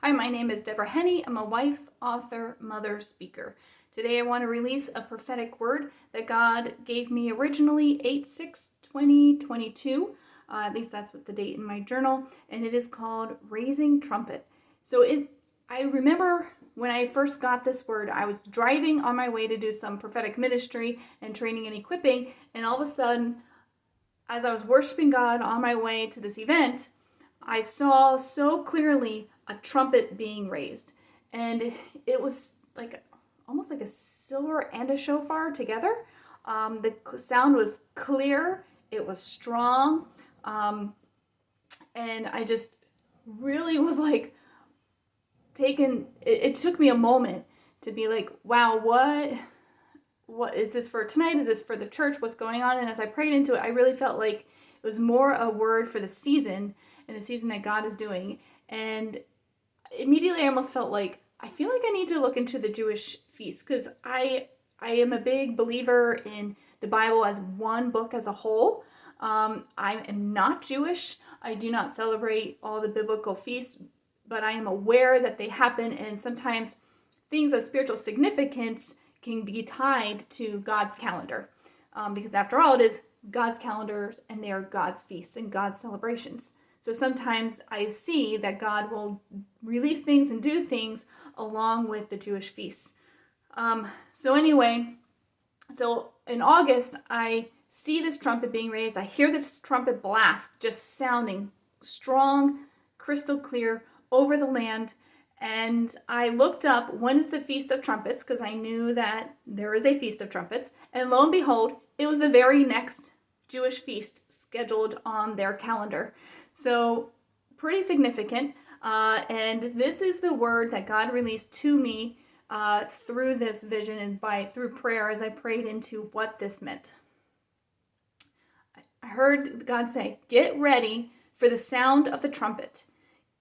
Hi, my name is Deborah Henney. I'm a wife, author, mother, speaker. Today I want to release a prophetic word that God gave me originally 8/6/2022. At least that's what the date in my journal, and it is called Raising Trumpet. I remember when I first got this word, I was driving on my way to do some prophetic ministry and training and equipping, and all of a sudden, as I was worshiping God on my way to this event, I saw so clearly a trumpet being raised, and it was almost like a silver and a shofar together. The sound was clear, it was strong, and I just really was it took me a moment to be like, wow, what is this for tonight? Is this for the church? What's going on? And as I prayed into it, I really felt like it was more a word for the season and the season that God is doing. And immediately I almost felt like, I feel like I need to look into the Jewish feasts, because I am a big believer in the Bible as one book as a whole. I am not Jewish. I do not celebrate all the biblical feasts, but I am aware that they happen, and sometimes things of spiritual significance can be tied to God's calendar, because after all, it is God's calendars and they are God's feasts and God's celebrations. So sometimes I see that God will release things and do things along with the Jewish feasts. So in August, I see this trumpet being raised. I hear this trumpet blast just sounding strong, crystal clear over the land. And I looked up, when is the Feast of Trumpets? Because I knew that there is a Feast of Trumpets. And lo and behold, it was the very next Jewish feast scheduled on their calendar. So pretty significant. And this is the word that God released to me through this vision and through prayer as I prayed into what this meant. I heard God say, "Get ready for the sound of the trumpet.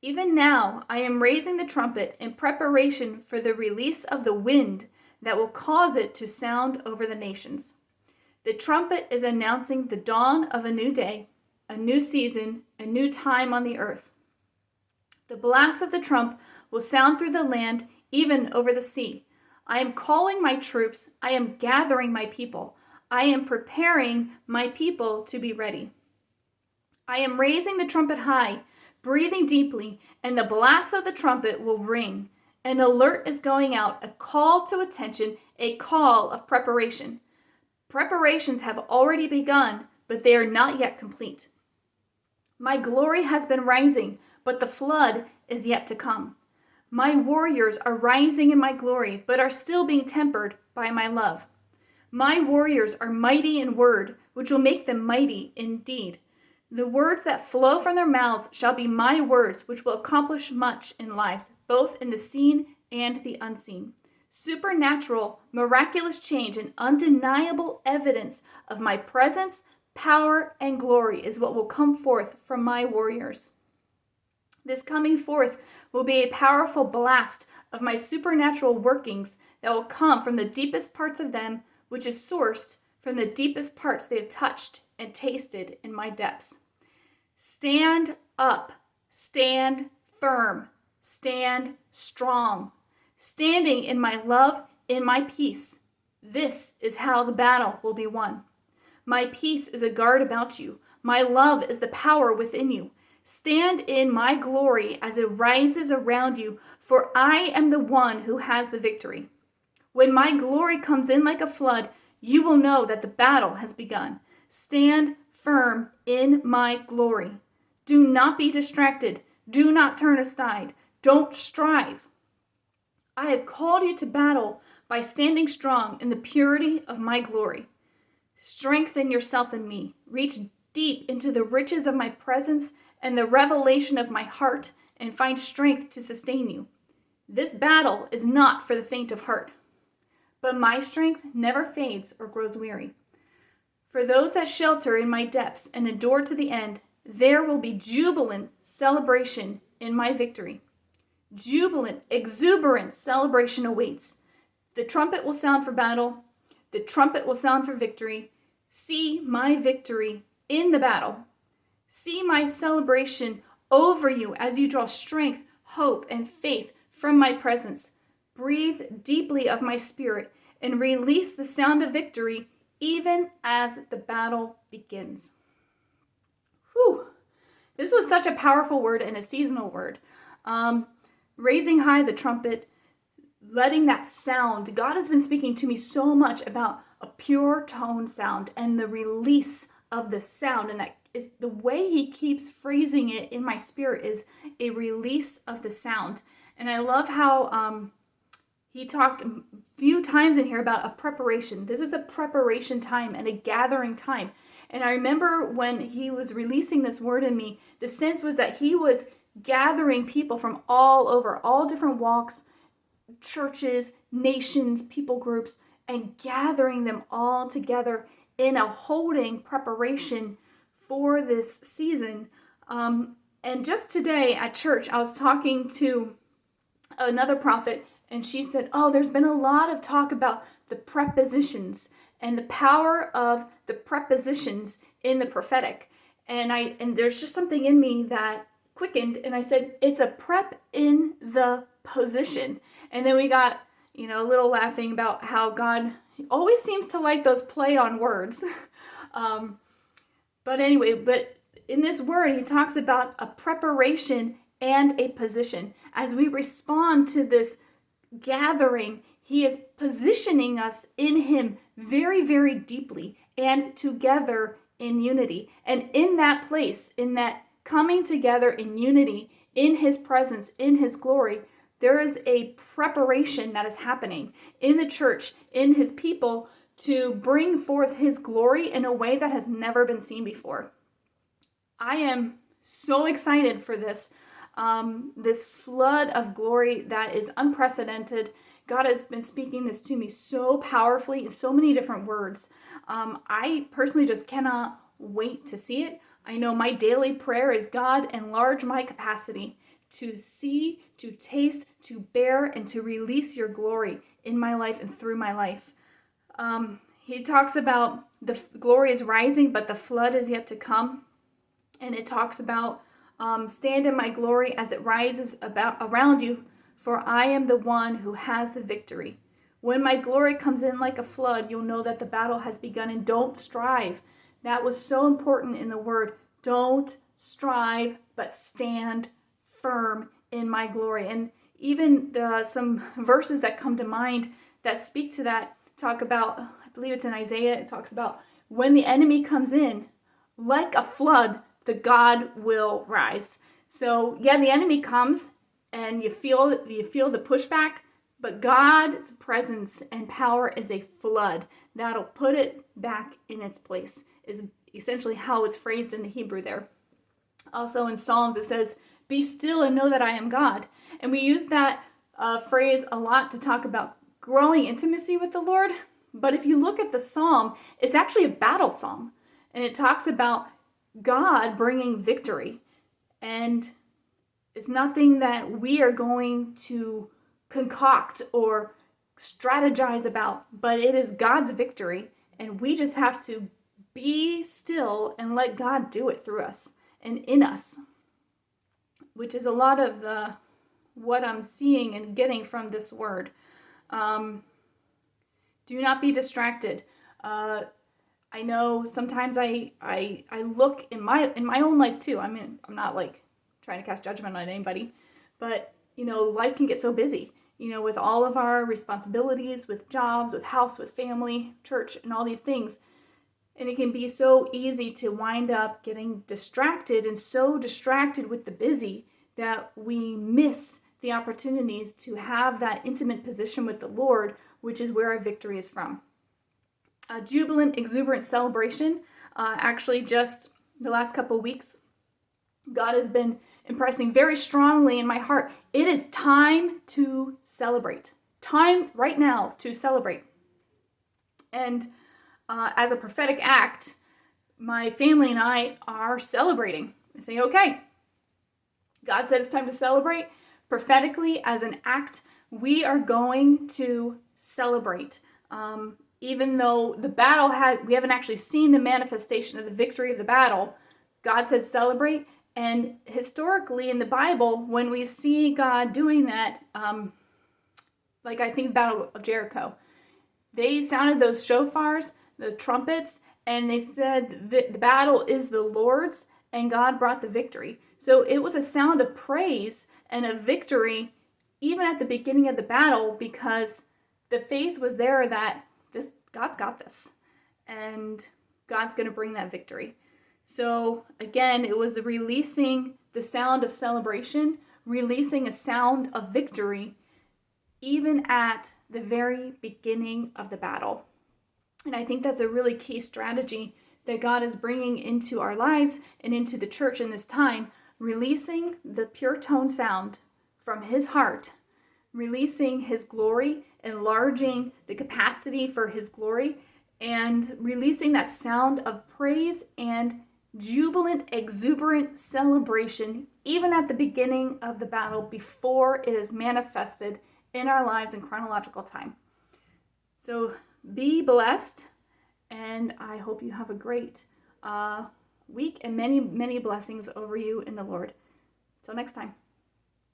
Even now, I am raising the trumpet in preparation for the release of the wind that will cause it to sound over the nations. The trumpet is announcing the dawn of a new day, a new season, a new time on the earth. The blast of the trump will sound through the land, even over the sea. I am calling my troops. I am gathering my people. I am preparing my people to be ready. I am raising the trumpet high, breathing deeply, and the blast of the trumpet will ring. An alert is going out, a call to attention, a call of preparation. Preparations have already begun, but they are not yet complete. My glory has been rising, but the flood is yet to come. My warriors are rising in my glory, but are still being tempered by my love. My warriors are mighty in word, which will make them mighty in deed. The words that flow from their mouths shall be my words, which will accomplish much in lives, both in the seen and the unseen. Supernatural, miraculous change and undeniable evidence of my presence, power, and glory is what will come forth from my warriors. This coming forth will be a powerful blast of my supernatural workings that will come from the deepest parts of them, which is sourced from the deepest parts they have touched and tasted in my depths. Stand up, stand firm, stand strong, standing in my love, in my peace. This is how the battle will be won. My peace is a guard about you. My love is the power within you. Stand in my glory as it rises around you, for I am the one who has the victory. When my glory comes in like a flood, you will know that the battle has begun. Stand firm in my glory. Do not be distracted. Do not turn aside. Don't strive. I have called you to battle by standing strong in the purity of my glory. Strengthen yourself in me. Reach deep into the riches of my presence and the revelation of my heart, and find strength to sustain you. This battle is not for the faint of heart, but my strength never fades or grows weary. For those that shelter in my depths and endure to the end, there will be jubilant celebration in my victory. Jubilant, exuberant celebration awaits. The trumpet will sound for battle. The trumpet will sound for victory. See my victory in the battle. See my celebration over you as you draw strength, hope, and faith from my presence. Breathe deeply of my spirit and release the sound of victory even as the battle begins. Whew. This was such a powerful word and a seasonal word. Raising high the trumpet, letting that sound. God has been speaking to me so much about a pure tone sound and the release of the sound. And that is the way he keeps phrasing it in my spirit, is a release of the sound. And I love how he talked a few times in here about a preparation. This is a preparation time and a gathering time. And I remember when he was releasing this word in me, the sense was that he was gathering people from all over, all different walks, churches, nations, people groups, and gathering them all together in a holding preparation for this season. And just today at church, I was talking to another prophet, and she said, there's been a lot of talk about the prepositions and the power of the prepositions in the prophetic. And there's just something in me that quickened, and I said, it's a prep in the position. And then we got, a little laughing about how God always seems to like those play on words. But in this word, he talks about a preparation and a position. As we respond to this gathering, he is positioning us in him very, very deeply and together in unity. And in that place, in that coming together in unity, in his presence, in his glory, there is a preparation that is happening in the church, in his people, to bring forth his glory in a way that has never been seen before. I am so excited for this flood of glory that is unprecedented. God has been speaking this to me so powerfully in so many different words. I personally just cannot wait to see it. I know my daily prayer is, God, enlarge my capacity to see, to taste, to bear, and to release your glory in my life and through my life. He talks about the glory is rising, but the flood is yet to come. And it talks about stand in my glory as it rises around you, for I am the one who has the victory. When my glory comes in like a flood, you'll know that the battle has begun, and don't strive. That was so important in the word. Don't strive, but stand firm in my glory. And even some verses that come to mind that speak to that talk about, I believe it's in Isaiah, it talks about when the enemy comes in like a flood, the God will rise. So yeah, the enemy comes and you feel the pushback, but God's presence and power is a flood that'll put it back in its place, is essentially how it's phrased in the Hebrew there. Also in Psalms it says, be still and know that I am God. And we use that phrase a lot to talk about growing intimacy with the Lord. But if you look at the psalm, it's actually a battle psalm. And it talks about God bringing victory. And it's nothing that we are going to concoct or strategize about, but it is God's victory. And we just have to be still and let God do it through us and in us, which is a lot of what I'm seeing and getting from this word. Do not be distracted. I know sometimes I look in my own life too. I mean, I'm not like trying to cast judgment on anybody, but life can get so busy, with all of our responsibilities, with jobs, with house, with family, church, and all these things. And it can be so easy to wind up getting distracted, and so distracted with the busy that we miss the opportunities to have that intimate position with the Lord, which is where our victory is from. A jubilant, exuberant celebration. Actually, just the last couple of weeks, God has been impressing very strongly in my heart. It is time to celebrate. Time right now to celebrate. And as a prophetic act, my family and I are celebrating. I say, okay, God said it's time to celebrate. Prophetically, as an act, we are going to celebrate. Even though the battle we haven't actually seen the manifestation of the victory of the battle, God said celebrate, And historically in the Bible, when we see God doing that, like I think the Battle of Jericho, they sounded those shofars, the trumpets, and they said the battle is the Lord's, and God brought the victory. So it was a sound of praise and a victory even at the beginning of the battle, because the faith was there that God's got this, and God's going to bring that victory. So again, it was releasing the sound of celebration, releasing a sound of victory, even at the very beginning of the battle. And I think that's a really key strategy that God is bringing into our lives and into the church in this time, releasing the pure tone sound from his heart, releasing his glory, enlarging the capacity for his glory, and releasing that sound of praise and jubilant, exuberant celebration, even at the beginning of the battle, before it is manifested in our lives in chronological time. So be blessed, and I hope you have a great week and many, many blessings over you in the Lord. Until next time.